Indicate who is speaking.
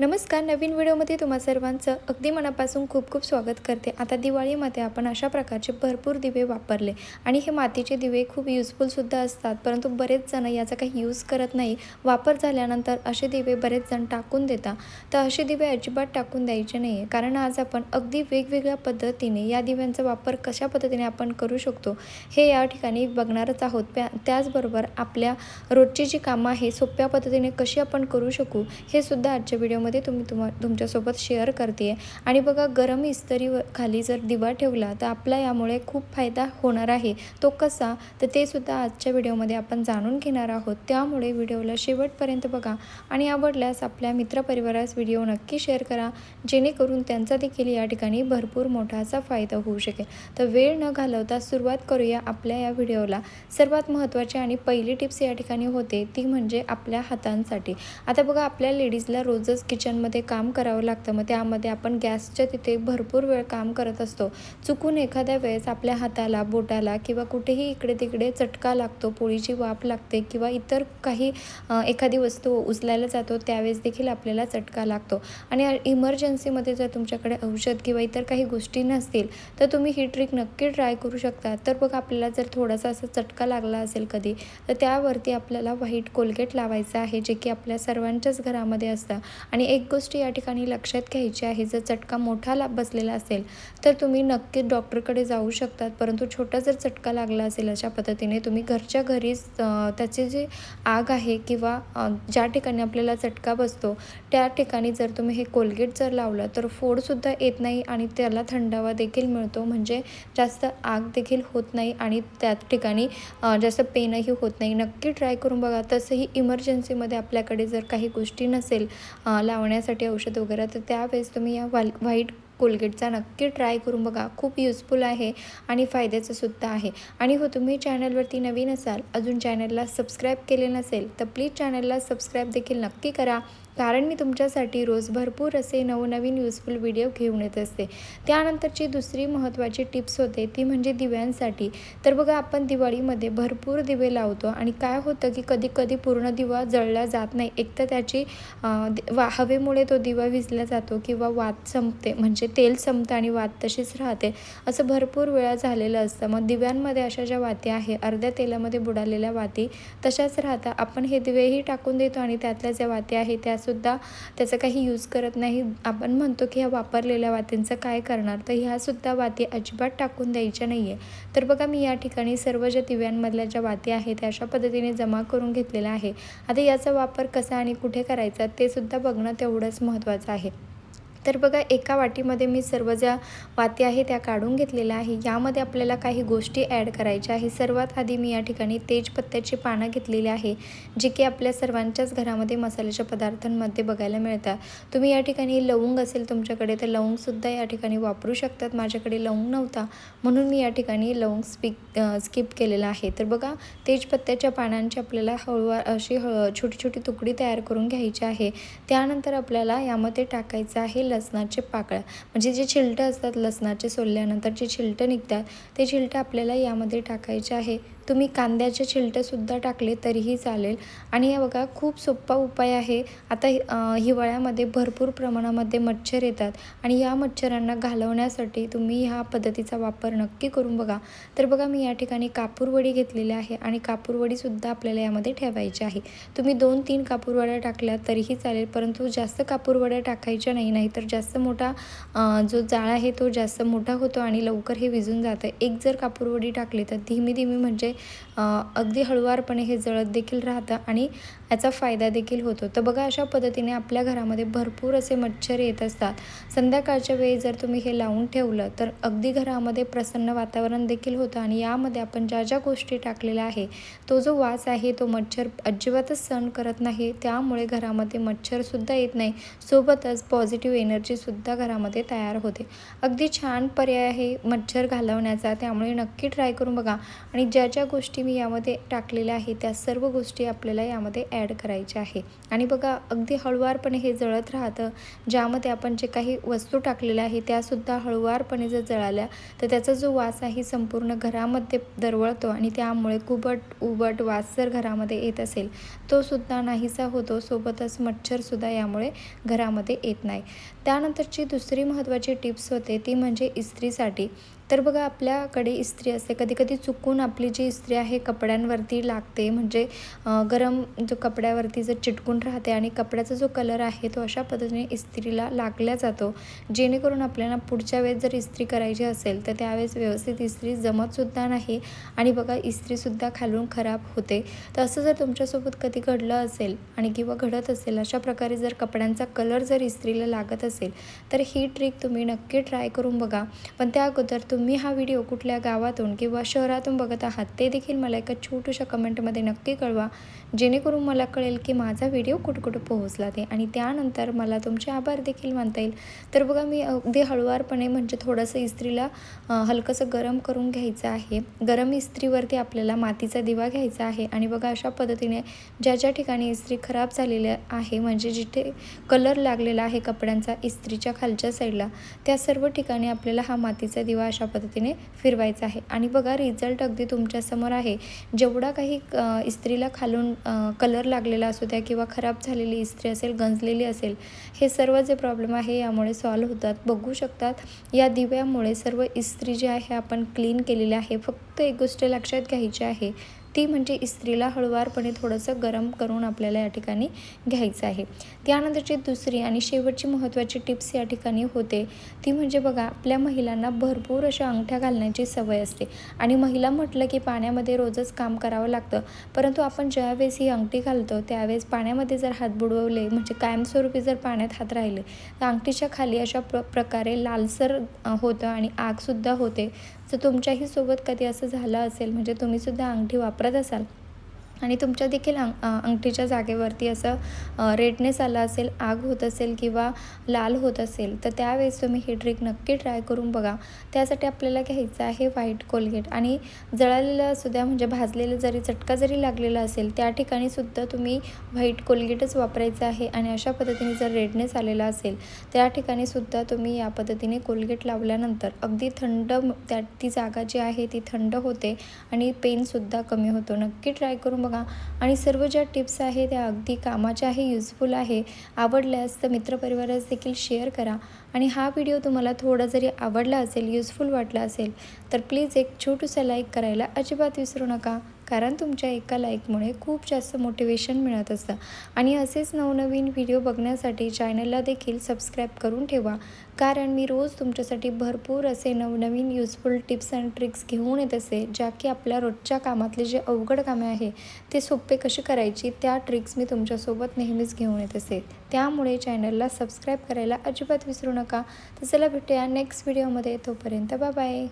Speaker 1: नमस्कार. नवीन व्हिडिओमध्ये तुम्हा सर्वांचं अगदी मनापासून खूप खूप स्वागत करते. आता दिवाळीमध्ये आपण अशा प्रकारचे भरपूर दिवे वापरले आणि हे मातीचे दिवे खूप युजफुलसुद्धा असतात, परंतु बरेच जण याचा काही यूज करत नाही. वापर झाल्यानंतर असे दिवे बरेच जण टाकून देतात. तर असे दिवे अजिबात टाकून द्यायचे नाही आहे, कारण आज आपण अगदी वेगवेगळ्या पद्धतीने या दिव्यांचा वापर कशा पद्धतीने आपण करू शकतो हे या ठिकाणी बघणारच आहोत. त्याचबरोबर आपल्या रोजची जी कामं आहे सोप्या पद्धतीने कशी आपण करू शकू हे सुद्धा आजच्या व्हिडिओमध्ये तुमच्यासोबत शेअर करते आहे. आणि बघा, गरम इस्त्रीवर खाली जर दिवा ठेवला तर आपला यामुळे खूप फायदा होणार आहे. तो कसा, तर ते सुद्धा आजच्या व्हिडिओमध्ये आपण जाणून घेणार आहोत. त्यामुळे व्हिडिओला शेवटपर्यंत बघा आणि आवडल्यास आपल्या मित्रपरिवारास व्हिडिओ नक्की शेअर करा, जेणेकरून त्यांचा देखील या ठिकाणी भरपूर मोठा असा फायदा होऊ शकेल. तर वेळ न घालवता सुरुवात करूया आपल्या या व्हिडिओला. सर्वात महत्त्वाची आणि पहिली टिप्स या ठिकाणी होते ती म्हणजे आपल्या हातांसाठी. आता बघा, आपल्या लेडीजला रोजच किचनमध्ये काम करावं लागतं. मग त्यामध्ये आपण गॅसच्या तिथे भरपूर वेळ काम करत असतो. चुकून एखाद्या वेळेस आपल्या हाताला, बोटाला किंवा कुठेही इकडे तिकडे चटका लागतो, पोळीची वाफ लागते किंवा इतर काही एखादी वस्तू उचलायला जातो त्यावेळेस देखील आपल्याला चटका लागतो. आणि इमर्जन्सीमध्ये जर तुमच्याकडे औषध किंवा इतर काही गोष्टी नसतील तर तुम्ही ही ट्रिक नक्की ट्राय करू शकता. तर बघा, आपल्याला जर थोडासा असा चटका लागला असेल कधी, तर त्यावरती आपल्याला व्हाईट कोलगेट लावायचं आहे, जे की आपल्या सर्वांच्याच घरामध्ये असतं. आणि एक गोष्ट या ठिकाणी लक्षात घ्यायची आहे, जर चटका मोठा बसलेला असेल तर तुम्ही नक्कीच डॉक्टरकडे जाऊ शकतात. परंतु छोटा जर चटका लागला असेल अशा पद्धतीने, तुम्ही घरच्या घरीच त्याची जी आग आहे किंवा ज्या ठिकाणी आपल्याला चटका बसतो त्या ठिकाणी जर तुम्ही हे कोलगेट जर लावलं तर फोडसुद्धा येत नाही आणि त्याला थंडावा देखील मिळतो. म्हणजे जास्त आग देखील होत नाही आणि त्या ठिकाणी जास्त पेनही होत नाही. नक्की ट्राय करून बघा. तसंही इमर्जन्सीमध्ये आपल्याकडे जर काही गोष्टी नसेल लावण्यासाठी औषध वगैरे, तर त्यावेळेस तुम्ही या व्हाईट कोलगेटचा नक्की ट्राय करून बघा. खूप युजफुल आहे आणि फायद्याचं सुद्धा आहे. आणि हो, तुम्ही चॅनलवरती नवीन असाल, अजून चॅनलला सबस्क्राईब केले नसेल तर प्लीज चॅनलला सबस्क्राईब देखील नक्की करा, कारण मी तुमच्यासाठी रोज भरपूर असे नवनवीन युजफुल व्हिडिओ घेऊन येत असते. त्यानंतरची दुसरी महत्त्वाची टिप्स होते ती म्हणजे दिव्यांसाठी. तर बघा, आपण दिवाळीमध्ये भरपूर दिवे लावतो आणि काय होतं की कधी कधी पूर्ण दिवा जळला जात नाही. एक तर त्याची हवेमुळे तो दिवा विझला जातो किंवा वात संपते, म्हणजे तेल संपतं आणि वात तशीच राहते. असं भरपूर वेळा झालेलं असतं. मग दिव्यांमध्ये अशा ज्या वाती आहे, अर्ध्या तेलामध्ये बुडालेल्या वाती तशाच राहतात. आपण हे दिवेही टाकून देतो आणि त्यातल्या ज्या वाती आहेत त्यासुद्धा त्याचा काही यूज करत नाही. आपण म्हणतो की ह्या वापरलेल्या वातींचं काय करणार, तर ह्यासुद्धा वाती अजिबात टाकून द्यायच्या नाही आहे. तर बघा, मी या ठिकाणी सर्व ज्या दिव्यांमधल्या ज्या वाती आहेत त्या अशा पद्धतीने जमा करून घेतलेल्या आहे. आता याचा वापर कसा आणि कुठे करायचा ते सुद्धा बघणं तेवढंच महत्त्वाचं आहे. तर बघा, एका वाटीमध्ये मी सर्व ज्या वाती आहे त्या काढून घेतलेल्या आहे. यामध्ये आपल्याला काही गोष्टी ॲड करायच्या आहे. सर्वात आधी मी या ठिकाणी तेजपत्त्याची पानं घेतलेली आहे, जे की आपल्या सर्वांच्याच घरामध्ये मसाल्याच्या पदार्थांमध्ये बघायला मिळतात. तुम्ही या ठिकाणी लवंग असेल तुमच्याकडे तर लवंगसुद्धा या ठिकाणी वापरू शकतात. माझ्याकडे लवंग नव्हता म्हणून मी या ठिकाणी लवंग स्किप केलेला आहे. तर बघा, तेजपत्त्याच्या पानांची आपल्याला हळूवार अशी छोटी छोटी तुकडी तयार करून घ्यायची आहे. त्यानंतर आपल्याला यामध्ये टाकायचं आहे लसणाचे पाकळ्या, म्हणजे जे छिलटं असतात लसणाचे, सोलल्यानंतर जे छिलटं निघतात ते छिलटं आपल्याला यामध्ये टाकायचे आहे. तुम्ही कांद्याचे छिलटंसुद्धा टाकले तरीही चालेल. आणि हे बघा, खूप सोपा उपाय आहे. आता हिवाळ्यामध्ये भरपूर प्रमाणामध्ये मच्छर येतात आणि या मच्छरांना घालवण्यासाठी तुम्ही ह्या पद्धतीचा वापर नक्की करून बघा. तर बघा, मी या ठिकाणी कापूरवडी घेतलेली आहे आणि कापूरवडीसुद्धा आपल्याला यामध्ये ठेवायची आहे. तुम्ही 2-3 कापूरवड्या टाकल्या तरीही चालेल, परंतु जास्त कापूरवड्या टाकायच्या नाही, तर जास्त मोठा जो जाळा आहे तो जास्त मोठा होतो आणि लवकर हे विझून जातं. एक जर कापूरवडी टाकली तर धीमी धीमी म्हणजे अगदी हळुवारपणे हे जळत देखील राहतं आणि याचा फायदा देखील होतो. तर बघा, अशा पद्धतीने आपल्या घरामध्ये भरपूर असे मच्छर येत असतात. संध्याकाळच्या वेळी जर तुम्ही हे लावून ठेवलं तर अगदी घरामध्ये प्रसन्न वातावरण देखील होतं आणि यामध्ये आपण ज्या ज्या गोष्टी टाकलेल्या आहे तो जो वास आहे तो मच्छर अजिबातच सहन करत नाही. त्यामुळे घरामध्ये मच्छरसुद्धा येत नाही, सोबतच पॉझिटिव्ह एनर्जीसुद्धा घरामध्ये तयार होते. अगदी छान पर्याय आहे मच्छर घालवण्याचा, त्यामुळे नक्की ट्राय करून बघा. आणि ज्या ज्या गोष्टी मी यामध्ये टाकलेल्या आहेत त्या सर्व गोष्टी आपल्याला यामध्ये ॲड करायचे आहे आणि बघा अगदी हळुवारपणे हे जळत राहतं. ज्यामध्ये आपण जे काही वस्तू टाकलेल्या आहे त्यासुद्धा हळुवारपणे जर जळाल्या तर त्याचा जो वास आहे संपूर्ण घरामध्ये दरवळतो आणि त्यामुळे उबट वास जर घरामध्ये येत असेल तो सुद्धा नाहीसा होतो. सोबतच मच्छरसुद्धा यामुळे घरामध्ये येत नाही. त्यानंतरची दुसरी महत्त्वाची टिप्स होते ती म्हणजे इस्त्रीसाठी. तर बघा आपल्याकडे इस्त्री असते, कधी चुकून आपली जी इस्त्री आहे कपड्यांवरती लागते, म्हणजे गरम जो कपड्यावरती जर चिटकून राहते आणि कपड्याचा जो कलर आहे तो अशा पद्धतीने इस्त्रीला लागला जातो, जेणेकरून आपल्याला पुढच्या वेळेस जर इस्त्री करायची असेल तर त्यावेळेस व्यवस्थित इस्त्री जमतसुद्धा नाही आणि बघा इस्त्रीसुद्धा खालून खराब होते. तर असं जर तुमच्यासोबत कधी घडलं असेल आणि किंवा घडत असेल, अशा प्रकारे जर कपड्यांचा कलर जर इस्त्रीला लागत असेल तर ही ट्रिक तुम्ही नक्की ट्राय करून बघा. पण त्या अगोदर तुम्ही हा व्हिडिओ कुठल्या गावातून किंवा शहरातून बघत आहात ते देखील मला एका छोट्याशा कमेंटमध्ये नक्की कळवा, जेणेकरून मला कळेल की माझा व्हिडिओ कुठं पोहोचला ते आणि त्यानंतर मला तुमचे आभार देखील मानता येईल. तर बघा मी अगदी हळुवारपणे म्हणजे थोडंसं इस्त्रीला हलकंसं गरम करून घ्यायचं आहे. गरम इस्त्रीवरती आपल्याला मातीचा दिवा घ्यायचा आहे आणि बघा अशा पद्धतीने ज्या ठिकाणी इस्त्री खराब झालेली आहे, म्हणजे जिथे कलर लागलेला आहे कपड्यांचा इस्त्रीच्या खालच्या साईडला, त्या सर्व ठिकाणी आपल्याला हा मातीचा दिवा अशा पद्धतीने फिरवायचा आहे आणि बघा रिझल्ट अगदी तुमच्यासमोर आहे. जेवढा काही इस्त्रीला खालून कलर लागलेला असू द्या किंवा खराब झालेली इस्त्री असेल, गंजलेली असेल, हे सर्व जे प्रॉब्लेम आहे यामुळे सॉल्व्ह होतात. बघू शकतात या दिव्यामुळे सर्व इस्त्री जी आहे आपण क्लीन केलेली आहे. फक्त एक गोष्ट लक्षात घ्यायची आहे ती म्हणजे इस्त्रीला हळुवारपणे थोडंसं गरम करून आपल्याला या ठिकाणी घ्यायचं आहे. त्यानंतरची दुसरी आणि शेवटची महत्त्वाची टिप्स या ठिकाणी होते ती म्हणजे बघा आपल्या महिलांना भरपूर अशा अंगठ्या घालण्याची सवय असते आणि महिला म्हटलं की पाण्यामध्ये रोजच काम करावं लागतं, परंतु आपण ज्यावेळेस ही अंगठी घालतो त्यावेळेस पाण्यामध्ये जर हात बुडवले, म्हणजे कायमस्वरूपी जर पाण्यात हात राहिले तर अंगठीच्या खाली अशा प्रकारे लालसर होतं आणि आगसुद्धा होते. तर तुमच्याही सोबत कधी असं झालं असेल, म्हणजे तुम्हीसुद्धा अंगठी वापरत असाल आणि तुमच्या देखील अंगठीच्या जागेवरती असं रेडनेस आला असेल, आग होत असेल किंवा लाल होत असेल, तर त्यावेळेस तुम्ही ही ट्रिक नक्की ट्राय करून बघा. त्यासाठी आपल्याला घ्यायचं आहे व्हाईट कोलगेट आणि जळालेलं असू द्या, म्हणजे भाजलेलं जरी चटका जरी लागलेला असेल त्या ठिकाणी सुद्धा तुम्ही व्हाईट कोलगेटच वापरायचं आहे आणि अशा पद्धतीने जर रेडनेस आलेला असेल त्या ठिकाणी सुद्धा तुम्ही या पद्धतीने कोलगेट लावल्यानंतर अगदी थंड ती जागा जी आहे ती थंड होते आणि पेनसुद्धा कमी होतो. नक्की ट्राय करून बघा आणि सर्व ज्या टिप्स आहे त्या अगदी कामाच्या आहे, युजफुल आहे. आवडल्यास तर मित्रपरिवारास देखील शेअर करा आणि हा व्हिडिओ तुम्हाला थोडा जरी आवडला असेल, युजफुल वाटला असेल तर प्लीज एक छोटंसं लाईक करायला अजिबात विसरू नका, कारण तुमच्या एका लाईकमुळे खूप जास्त मोटिवेशन मिळत असतं आणि असेच नवनवीन व्हिडिओ बघण्यासाठी चॅनलला देखील सबस्क्राईब करून ठेवा, कारण मी रोज तुमच्यासाठी भरपूर असे नवनवीन युजफुल टिप्स अँड ट्रिक्स घेऊन येत असते, ज्या की आपल्या रोजच्या कामातले जे अवघड कामे आहे ते सोपे कशी करायची त्या ट्रिक्स मी तुमच्यासोबत नेहमीच घेऊन येत असते. त्यामुळे चॅनलला सबस्क्राईब करायला अजिबात विसरू नका. तर चला भेटूया नेक्स्ट व्हिडिओमध्ये. तोपर्यंत बाय बाय.